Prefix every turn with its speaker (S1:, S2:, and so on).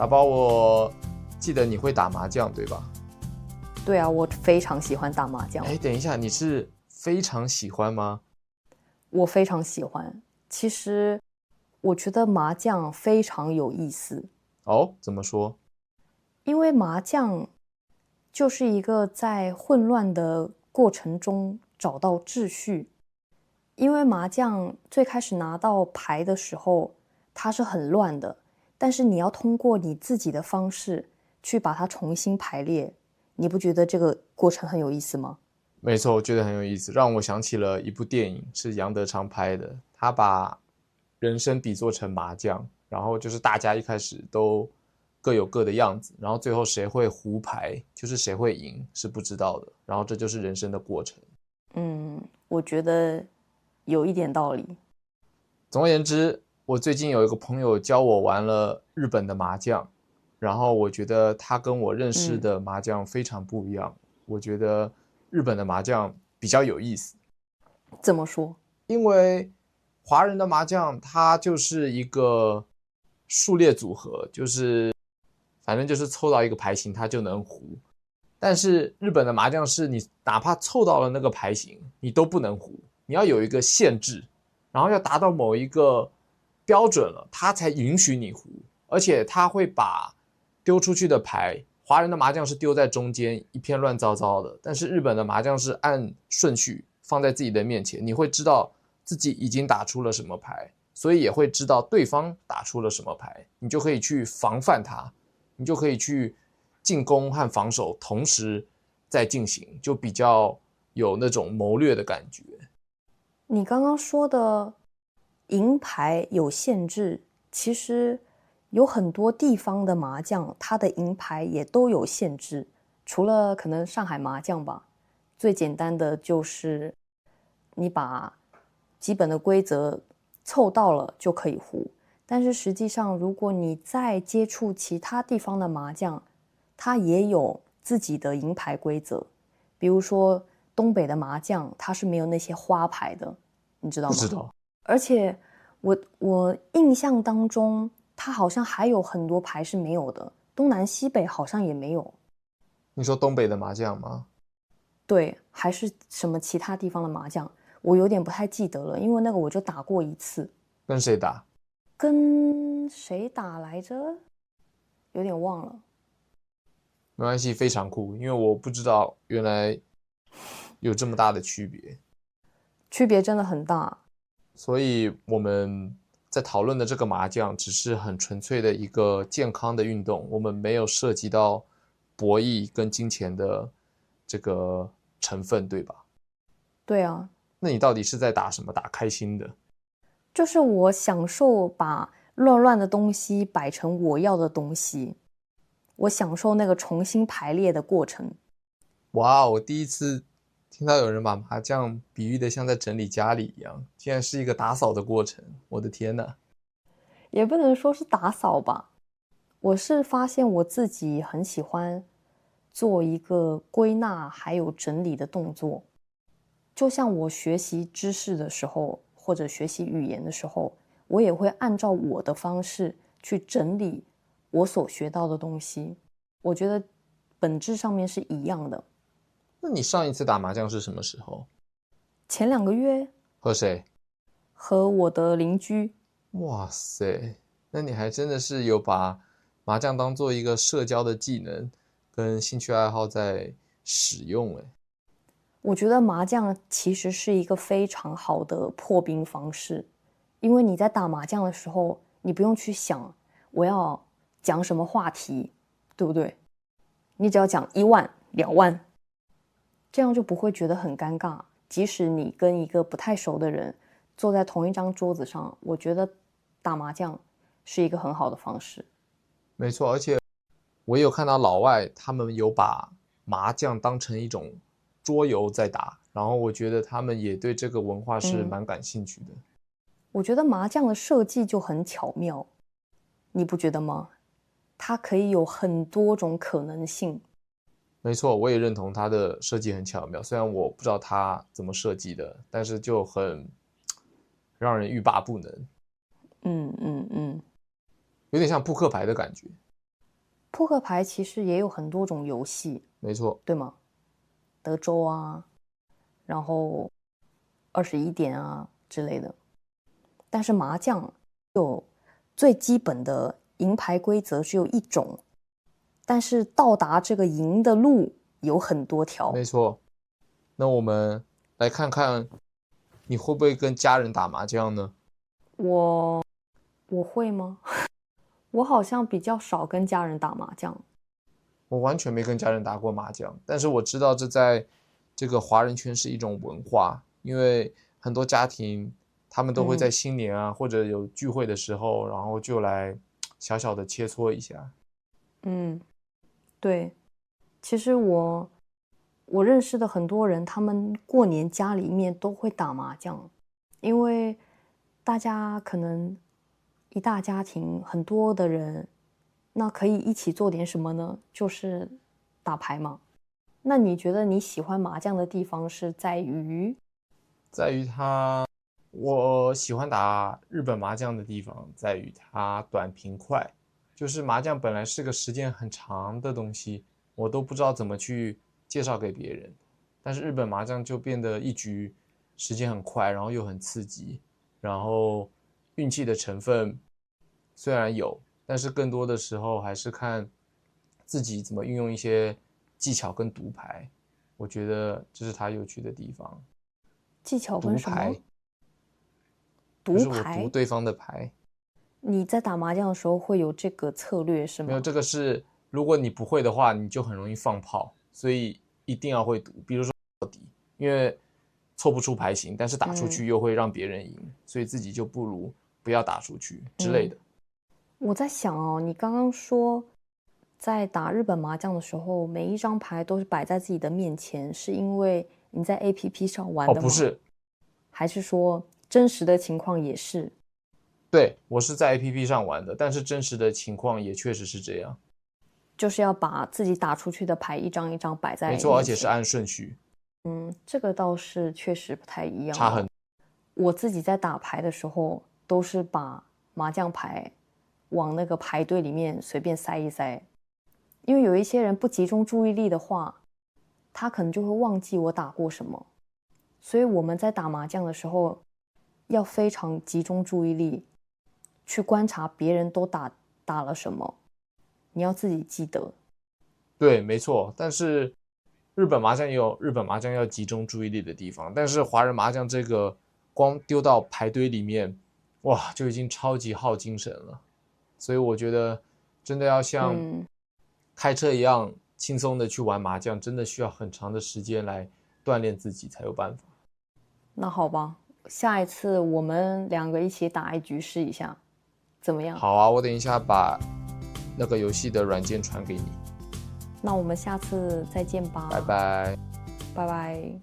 S1: 打包，我记得你会打麻将对吧？
S2: 对啊，我非常喜欢打麻将。
S1: 等一下，你是非常喜欢吗？
S2: 我非常喜欢。其实我觉得麻将非常有意思。
S1: 哦，怎么说？
S2: 因为麻将就是一个在混乱的过程中找到秩序。因为麻将最开始拿到牌的时候，它是很乱的，但是你要通过你自己的方式去把它重新排列，你不觉得这个过程很有意思吗？
S1: 没错，我觉得很有意思，让我想起了一部电影，是杨德昌拍的。他把人生比作成麻将，然后就是大家一开始都各有各的样子，然后最后谁会胡牌，就是谁会赢是不知道的，然后这就是人生的过程。
S2: 我觉得有一点道理。
S1: 总而言之，我最近有一个朋友教我玩了日本的麻将，然后我觉得他跟我认识的麻将非常不一样。我觉得日本的麻将比较有意思。
S2: 怎么说？
S1: 因为华人的麻将它就是一个数列组合，就是反正就是凑到一个牌型它就能胡。但是日本的麻将是你哪怕凑到了那个牌型，你都不能胡，你要有一个限制，然后要达到某一个标准了，它才允许你胡。而且它会把丢出去的牌，华人的麻将是丢在中间一片乱糟糟的，但是日本的麻将是按顺序放在自己的面前，你会知道自己已经打出了什么牌，所以也会知道对方打出了什么牌，你就可以去防范它，你就可以去进攻和防守同时在进行，就比较有那种谋略的感觉。
S2: 你刚刚说的赢牌有限制，其实有很多地方的麻将，它的赢牌也都有限制。除了可能上海麻将吧，最简单的就是你把基本的规则凑到了就可以胡。但是实际上，如果你再接触其他地方的麻将，它也有自己的赢牌规则。比如说东北的麻将，它是没有那些花牌的，你知道吗？
S1: 不知道。
S2: 而且我印象当中，它好像还有很多牌是没有的，东南西北好像也没有。
S1: 你说东北的麻将吗？
S2: 对，还是什么其他地方的麻将，我有点不太记得了，因为那个我就打过一次。
S1: 跟谁打？
S2: 跟谁打来着？有点忘了。
S1: 没关系，非常酷，因为我不知道原来有这么大的区别。
S2: 区别真的很大。
S1: 所以我们在讨论的这个麻将只是很纯粹的一个健康的运动，我们没有涉及到博弈跟金钱的这个成分，对吧？
S2: 对啊，
S1: 那你到底是在打什么？打开心的？
S2: 就是我享受把乱乱的东西摆成我要的东西，我享受那个重新排列的过程。
S1: 哇，我第一次听到有人把麻将比喻的像在整理家里一样，竟然是一个打扫的过程，我的天哪！
S2: 也不能说是打扫吧，我是发现我自己很喜欢做一个归纳还有整理的动作。就像我学习知识的时候，或者学习语言的时候，我也会按照我的方式去整理我所学到的东西。我觉得本质上面是一样的。
S1: 那你上一次打麻将是什么时候？
S2: 前2个月
S1: 和谁？
S2: 和我的邻居。
S1: 哇塞，那你还真的是有把麻将当做一个社交的技能跟兴趣爱好在使用诶。
S2: 我觉得麻将其实是一个非常好的破冰方式，因为你在打麻将的时候，你不用去想我要讲什么话题，对不对？你只要讲1万、2万，这样就不会觉得很尴尬。即使你跟一个不太熟的人坐在同一张桌子上，我觉得打麻将是一个很好的方式。
S1: 没错，而且我也有看到老外他们有把麻将当成一种桌游在打，然后我觉得他们也对这个文化是蛮感兴趣的。
S2: 我觉得麻将的设计就很巧妙，你不觉得吗？它可以有很多种可能性。
S1: 没错，我也认同它的设计很巧妙，虽然我不知道它怎么设计的，但是就很让人欲罢不能。
S2: 嗯，
S1: 有点像扑克牌的感觉。
S2: 扑克牌其实也有很多种游戏，
S1: 没错，
S2: 对吗？德州啊，然后21点啊之类的。但是麻将有最基本的赢牌规则只有一种，但是到达这个赢的路有很多条。
S1: 没错。那我们来看看，你会不会跟家人打麻将呢？
S2: 我会吗？我好像比较少跟家人打麻将。
S1: 我完全没跟家人打过麻将，但是我知道这在这个华人圈是一种文化，因为很多家庭他们都会在新年啊，或者有聚会的时候，然后就来小小的切磋一下。
S2: 对，其实我认识的很多人，他们过年家里面都会打麻将，因为大家可能一大家庭很多的人，那可以一起做点什么呢？就是打牌嘛。那你觉得你喜欢麻将的地方是在于？
S1: 我喜欢打日本麻将的地方在于它短平快，就是麻将本来是个时间很长的东西，我都不知道怎么去介绍给别人，但是日本麻将就变得一局时间很快，然后又很刺激，然后运气的成分虽然有，但是更多的时候还是看自己怎么运用一些技巧跟读牌，我觉得这是它有趣的地方。
S2: 技巧跟什么？
S1: 就是我读对方的牌。
S2: 你在打麻将的时候会有这个策略是吗？
S1: 没有，这个是如果你不会的话，你就很容易放炮，所以一定要会读。比如说到底，因为凑不出牌型，但是打出去又会让别人赢，所以自己就不如不要打出去之类的。
S2: 我在想哦，你刚刚说在打日本麻将的时候，每一张牌都是摆在自己的面前，是因为你在 APP 上玩的吗？
S1: 不是，
S2: 还是说真实的情况也是？
S1: 对，我是在 APP 上玩的，但是真实的情况也确实是这样。
S2: 就是要把自己打出去的牌一张一张摆在面前。
S1: 没错，而且是按顺序。
S2: 这个倒是确实不太一样。
S1: 差很。
S2: 我自己在打牌的时候，都是把麻将牌往那个牌堆里面随便塞一塞，因为有一些人不集中注意力的话，他可能就会忘记我打过什么。所以我们在打麻将的时候，要非常集中注意力，去观察别人都打了什么，你要自己记得。
S1: 对，没错。但是日本麻将也有日本麻将要集中注意力的地方，但是华人麻将这个光丢到牌堆里面，哇，就已经超级耗精神了。所以我觉得真的要像开车一样轻松的去玩麻将，真的需要很长的时间来锻炼自己才有办法。
S2: 那好吧，下一次我们两个一起打一局试一下，怎么样？
S1: 好啊，我等一下把那个游戏的软件传给你。
S2: 那我们下次再见吧。
S1: 拜拜。
S2: 拜拜。